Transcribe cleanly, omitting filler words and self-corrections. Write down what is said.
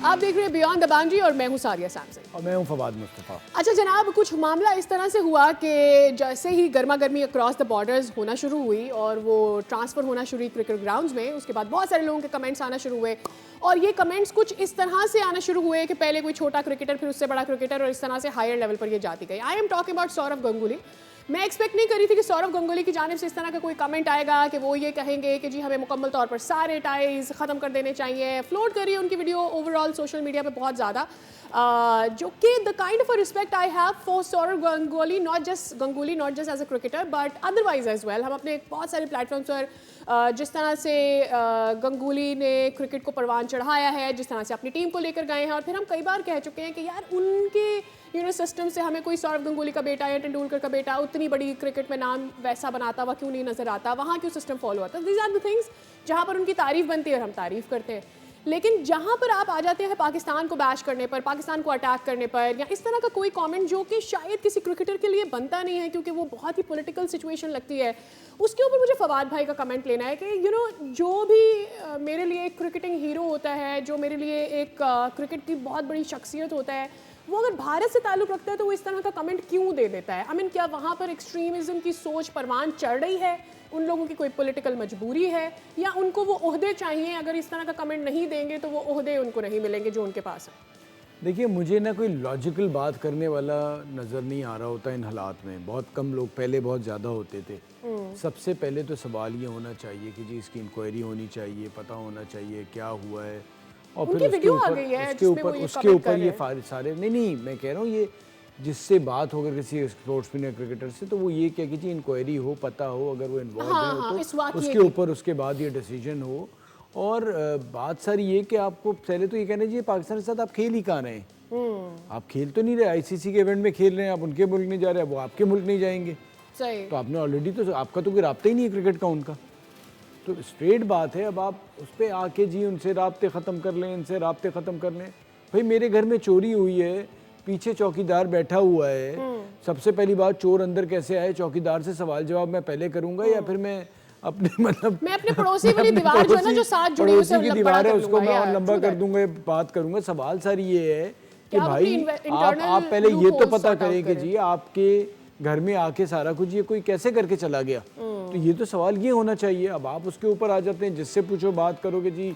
आप देख रहे हैं बियॉन्ड द बाउंड्री और मैं हूं सारिया सैमसन। और मैं हूं फवाद मुस्तफा। अच्छा जनाब, कुछ मामला इस तरह से हुआ कि जैसे ही गर्मा गर्मी अक्रॉस द बॉर्डर्स होना शुरू हुई और वो ट्रांसफ़र होना शुरू हुई क्रिकेट ग्राउंड्स में, उसके बाद बहुत सारे लोगों के कमेंट्स आना शुरू हुए और ये कमेंट्स कुछ इस तरह से आना शुरू हुए कि पहले कोई छोटा क्रिकेटर, फिर उससे बड़ा क्रिकेटर, और इस तरह से हायर लेवल पर ये जाती गई। I am talking about Sourav Ganguly. मैं एक्सपेक्ट नहीं करी थी कि सौरव गंगुली की जानिब से इस तरह का कोई कमेंट आएगा कि वो ये कहेंगे कि जी हमें मुकम्मल तौर पर सारे टाइज ख़त्म कर देने चाहिए। फ्लोट करी उनकी वीडियो ओवरऑल सोशल मीडिया पे बहुत ज़्यादा, जो कि the kind of respect I have for Sourav Ganguly, not just as a cricketer but otherwise as well. हम अपने बहुत सारे प्लेटफॉर्म्स पर जिस तरह से गंगुली ने क्रिकेट को परवान चढ़ाया है, जिस तरह से अपनी टीम को लेकर गए हैं, और फिर हम कई बार कह चुके हैं कि यार उनके सिस्टम से हमें कोई सौरव गंगुली का बेटा या तेंदुलकर का बेटा उतनी बड़ी क्रिकेट में नाम वैसा बनाता हुआ क्यों नहीं नजर आता, वहाँ क्यों सिस्टम फॉलो होता। दीज आर द थिंग्स जहाँ पर उनकी तारीफ बनती है और हम तारीफ करते हैं। लेकिन जहाँ पर आप आ जाते हैं पाकिस्तान को बैश करने पर, पाकिस्तान को अटैक करने पर, या इस तरह का कोई कमेंट जो कि शायद किसी क्रिकेटर के लिए बनता नहीं है क्योंकि वो बहुत ही पॉलिटिकल सिचुएशन लगती है, उसके ऊपर मुझे फवाद भाई का कमेंट लेना है कि जो भी मेरे लिए एक क्रिकेटिंग हीरो होता है, जो मेरे लिए एक क्रिकेट की बहुत बड़ी शख्सियत होता है, वो अगर भारत से ताल्लुक़ रखता है तो वो इस तरह का कमेंट क्यों दे देता है। आई मीन, क्या वहाँ पर एक्सट्रीमिज़म की सोच परवान चढ़ रही है, उन लोगों की कोई पॉलिटिकल मजबूरी है, या उनको वो ओहदे चाहिए, अगर इस तरह का कमेंट नहीं देंगे तो वो ओहदे उनको नहीं मिलेंगे जो उनके पास है। देखिए, मुझे ना कोई लॉजिकल बात करने वाला नज़र नहीं आ रहा होता इन हालात में। बहुत कम लोग, पहले बहुत ज़्यादा होते थे। सबसे पहले तो सवाल ये होना चाहिए कि जी इसकी इंक्वायरी होनी चाहिए, पता होना चाहिए क्या हुआ है, और फिर उसके ऊपर ये सारे नहीं मैं कह रहा हूँ, ये जिससे बात होकर किसी स्पोर्ट्समैन या क्रिकेटर से, तो वो ये क्या कि जी इंक्वायरी हो, पता हो, अगर वो इन्वॉल्व है तो उसके ऊपर उसके बाद ये डिसीजन हो। और बात सारी ये कि आपको पहले तो ये कहना चाहिए पाकिस्तान के साथ आप खेल ही कहाँ रहे हैं। आप खेल तो नहीं रहे, आईसीसी के इवेंट में खेल रहे हैं, आप उनके मुल्क नहीं जा रहे, वो आपके मुल्क नहीं जाएंगे। सही। तो आपने ऑलरेडी, तो आपका तो कोई राब्ता ही नहीं है क्रिकेट का उनका, तो स्ट्रेट बात है। अब आप उस पर आके जी उनसे राब्ते ख़त्म कर लें, इनसे राब्ते ख़त्म कर लें। भाई मेरे घर में चोरी हुई है, पीछे चौकीदार बैठा हुआ है, सबसे पहली बात चोर अंदर कैसे आए, चौकीदार से सवाल जवाब मैं पहले करूंगा, या फिर मैं अपने मैं अपने पड़ोसी वाली दीवार जो है ना, जो साथ जुड़ी हुई है, की दीवार है, उसको मैं और लंबा कर दूंगा, बात करूंगा। सवाल सारी ये है कि भाई आप पहले ये तो पता करें कि जी आपके घर में आके सारा कुछ ये कोई कैसे करके चला गया। तो ये तो सवाल ये होना चाहिए। अब आप उसके ऊपर आ जाते हैं, जिससे पूछो बात करोगे जी